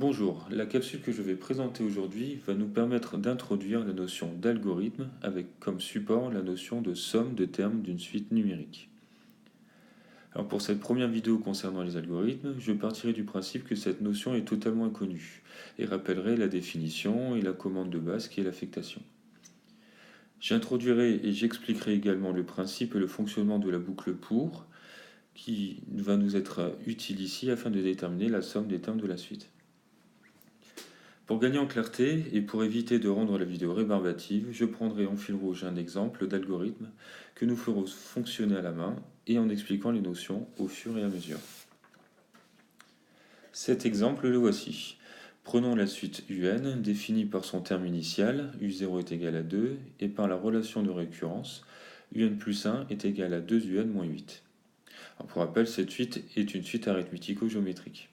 Bonjour, la capsule que je vais présenter aujourd'hui va nous permettre d'introduire la notion d'algorithme avec comme support la notion de somme de termes d'une suite numérique. Alors pour cette première vidéo concernant les algorithmes, je partirai du principe que cette notion est totalement inconnue et rappellerai la définition et la commande de base qui est l'affectation. J'introduirai et j'expliquerai également le principe et le fonctionnement de la boucle pour qui va nous être utile ici afin de déterminer la somme des termes de la suite. Pour gagner en clarté et pour éviter de rendre la vidéo rébarbative, je prendrai en fil rouge un exemple d'algorithme que nous ferons fonctionner à la main et en expliquant les notions au fur et à mesure. Cet exemple le voici. Prenons la suite UN définie par son terme initial, U0 est égal à 2, et par la relation de récurrence, UN plus 1 est égal à 2UN moins 8. Alors pour rappel, cette suite est une suite arithmético-géométrique.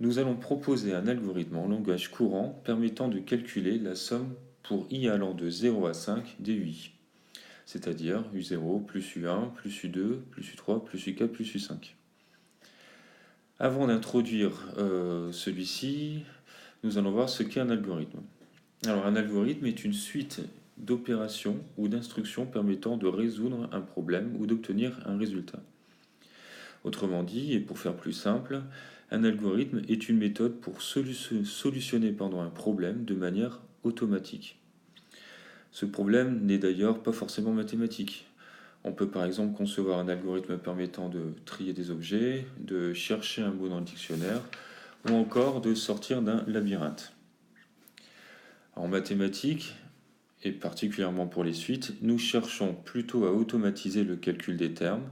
Nous allons proposer un algorithme en langage courant permettant de calculer la somme pour i allant de 0 à 5 des ui, c'est-à-dire u0 plus u1 plus u2 plus u3 plus u4 plus u5. Avant d'introduire celui-ci, nous allons voir ce qu'est un algorithme. Alors un algorithme est une suite d'opérations ou d'instructions permettant de résoudre un problème ou d'obtenir un résultat. Autrement dit, et pour faire plus simple, un algorithme est une méthode pour solutionner un problème de manière automatique. Ce problème n'est d'ailleurs pas forcément mathématique. On peut par exemple concevoir un algorithme permettant de trier des objets, de chercher un mot dans le dictionnaire, ou encore de sortir d'un labyrinthe. En mathématiques, et particulièrement pour les suites, nous cherchons plutôt à automatiser le calcul des termes,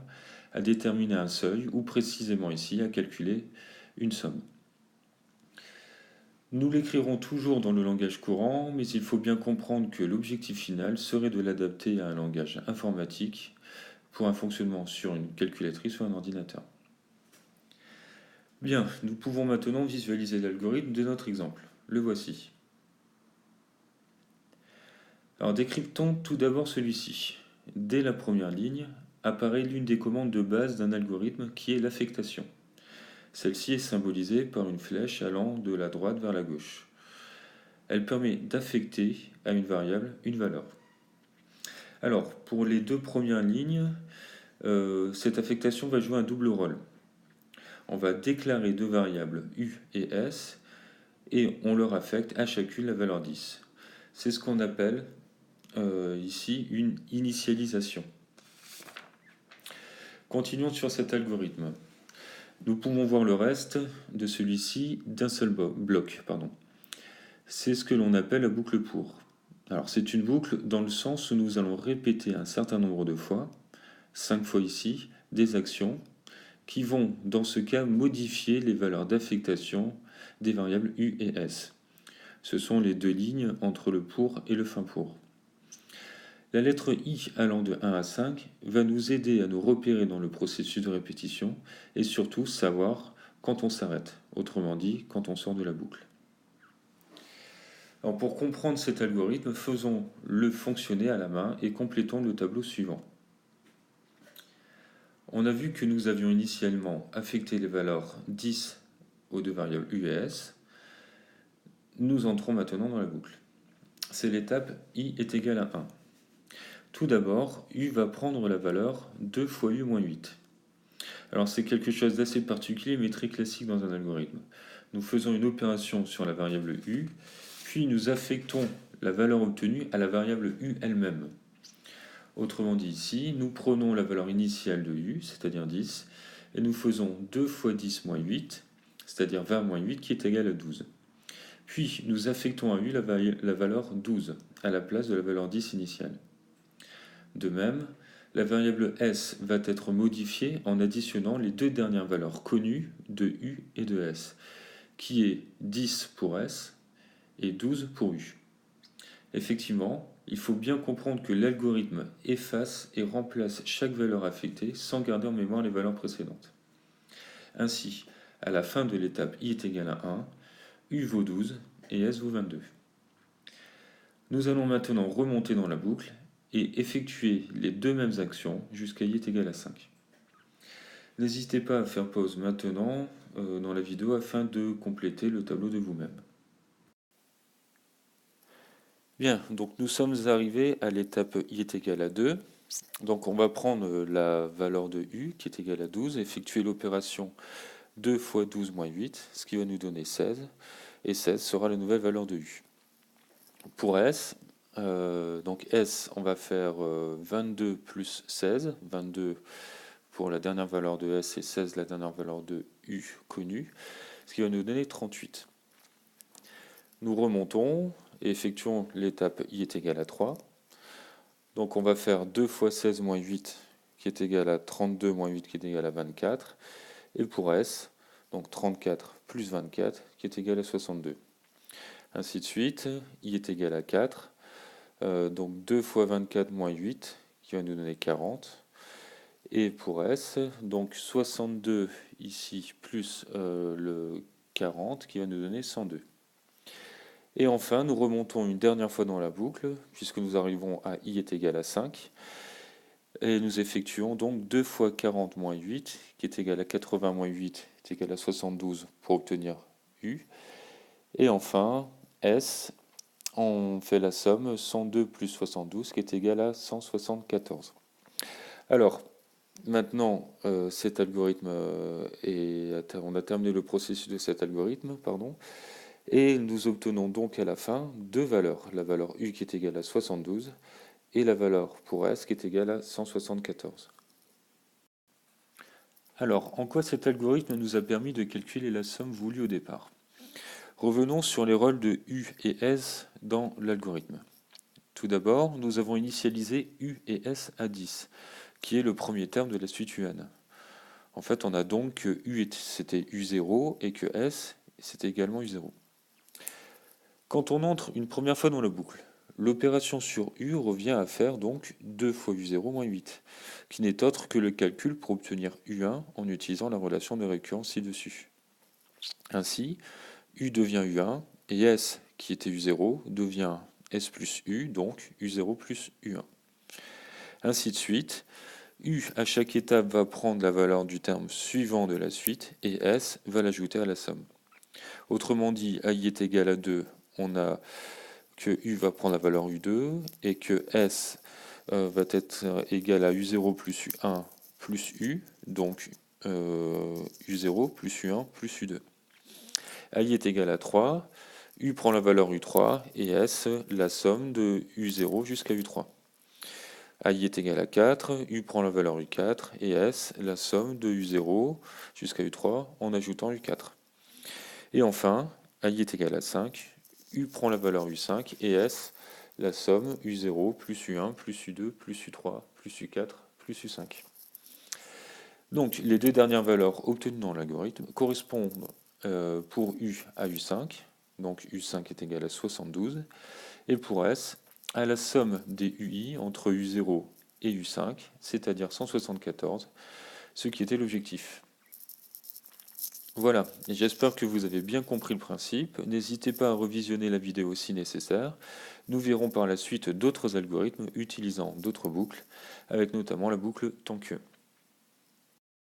à déterminer un seuil, ou précisément ici à calculer une somme. Nous l'écrirons toujours dans le langage courant, mais il faut bien comprendre que l'objectif final serait de l'adapter à un langage informatique pour un fonctionnement sur une calculatrice ou un ordinateur. Bien, nous pouvons maintenant visualiser l'algorithme de notre exemple. Le voici. Alors décryptons tout d'abord celui-ci. Dès la première ligne, apparaît l'une des commandes de base d'un algorithme qui est l'affectation. Celle-ci est symbolisée par une flèche allant de la droite vers la gauche. Elle permet d'affecter à une variable une valeur. Alors, pour les deux premières lignes, cette affectation va jouer un double rôle. On va déclarer deux variables u et s et on leur affecte à chacune la valeur 10. C'est ce qu'on appelle ici une initialisation. Continuons sur cet algorithme. Nous pouvons voir le reste de celui-ci d'un seul bloc. C'est ce que l'on appelle la boucle pour. Alors c'est une boucle dans le sens où nous allons répéter un certain nombre de fois, 5 fois ici, des actions qui vont dans ce cas modifier les valeurs d'affectation des variables u et s. Ce sont les deux lignes entre le pour et le fin pour. La lettre i allant de 1 à 5 va nous aider à nous repérer dans le processus de répétition et surtout savoir quand on s'arrête, autrement dit quand on sort de la boucle. Alors pour comprendre cet algorithme, faisons-le fonctionner à la main et complétons le tableau suivant. On a vu que nous avions initialement affecté les valeurs 10 aux deux variables u et s. Nous entrons maintenant dans la boucle. C'est l'étape i est égal à 1. Tout d'abord, u va prendre la valeur 2 fois u moins 8. Alors c'est quelque chose d'assez particulier mais très classique dans un algorithme. Nous faisons une opération sur la variable u, puis nous affectons la valeur obtenue à la variable u elle-même. Autrement dit ici, nous prenons la valeur initiale de u, c'est-à-dire 10, et nous faisons 2 fois 10 moins 8, c'est-à-dire 20 moins 8 qui est égal à 12. Puis nous affectons à u la valeur 12 à la place de la valeur 10 initiale. De même, la variable s va être modifiée en additionnant les deux dernières valeurs connues de u et de s, qui est 10 pour s et 12 pour u. Effectivement, il faut bien comprendre que l'algorithme efface et remplace chaque valeur affectée sans garder en mémoire les valeurs précédentes. Ainsi, à la fin de l'étape i est égal à 1, u vaut 12 et s vaut 22. Nous allons maintenant remonter dans la boucle et effectuer les deux mêmes actions jusqu'à i est égal à 5. N'hésitez pas à faire pause maintenant dans la vidéo afin de compléter le tableau de vous-même. Bien, donc nous sommes arrivés à l'étape i est égal à 2. Donc on va prendre la valeur de u qui est égale à 12, effectuer l'opération 2 fois 12 moins 8, ce qui va nous donner 16, et 16 sera la nouvelle valeur de u. Pour S, donc S, on va faire 22 plus 16, 22 pour la dernière valeur de S et 16 la dernière valeur de U connue, ce qui va nous donner 38. Nous remontons et effectuons l'étape I est égal à 3. Donc on va faire 2 fois 16 moins 8 qui est égal à 32 moins 8 qui est égal à 24. Et pour S, donc 34 plus 24 qui est égal à 62. Ainsi de suite, I est égal à 4. Donc 2 fois 24 moins 8 qui va nous donner 40. Et pour S, donc 62 ici plus le 40 qui va nous donner 102. Et enfin, nous remontons une dernière fois dans la boucle, puisque nous arrivons à I est égal à 5. Et nous effectuons donc 2 fois 40 moins 8, qui est égal à 80 moins 8, est égal à 72 pour obtenir U. Et enfin, S, on fait la somme 102 plus 72, qui est égal à 174. Alors, maintenant, cet algorithme on a terminé le processus de cet algorithme, pardon, et nous obtenons donc à la fin deux valeurs, la valeur U qui est égale à 72 et la valeur pour S qui est égale à 174. Alors, en quoi cet algorithme nous a permis de calculer la somme voulue au départ? Revenons sur les rôles de U et S dans l'algorithme. Tout d'abord, nous avons initialisé U et S à 10, qui est le premier terme de la suite UN. En fait, on a donc que U c'était U0 et que S c'était également U0. Quand on entre une première fois dans la boucle, l'opération sur U revient à faire donc 2 fois U0 moins 8, qui n'est autre que le calcul pour obtenir U1 en utilisant la relation de récurrence ci-dessus. Ainsi, U devient U1 et S, qui était U0, devient S plus U, donc U0 plus U1. Ainsi de suite, U à chaque étape va prendre la valeur du terme suivant de la suite et S va l'ajouter à la somme. Autrement dit, A I est égal à 2, on a que U va prendre la valeur U2 et que S va être égal à U0 plus U1 plus U, donc U0 plus U1 plus U2. I est égal à 3, U prend la valeur U3 et S la somme de U0 jusqu'à U3. I est égal à 4, U prend la valeur U4 et S la somme de U0 jusqu'à U3 en ajoutant U4. Et enfin, I est égal à 5, U prend la valeur U5 et S la somme U0 plus U1 plus U2 plus U3 plus U4 plus U5. Donc les deux dernières valeurs obtenues dans l'algorithme correspondent pour U à U5, donc U5 est égal à 72, et pour S à la somme des UI entre U0 et U5, c'est-à-dire 174, ce qui était l'objectif. Voilà, et j'espère que vous avez bien compris le principe. N'hésitez pas à revisionner la vidéo si nécessaire. Nous verrons par la suite d'autres algorithmes utilisant d'autres boucles, avec notamment la boucle tant que.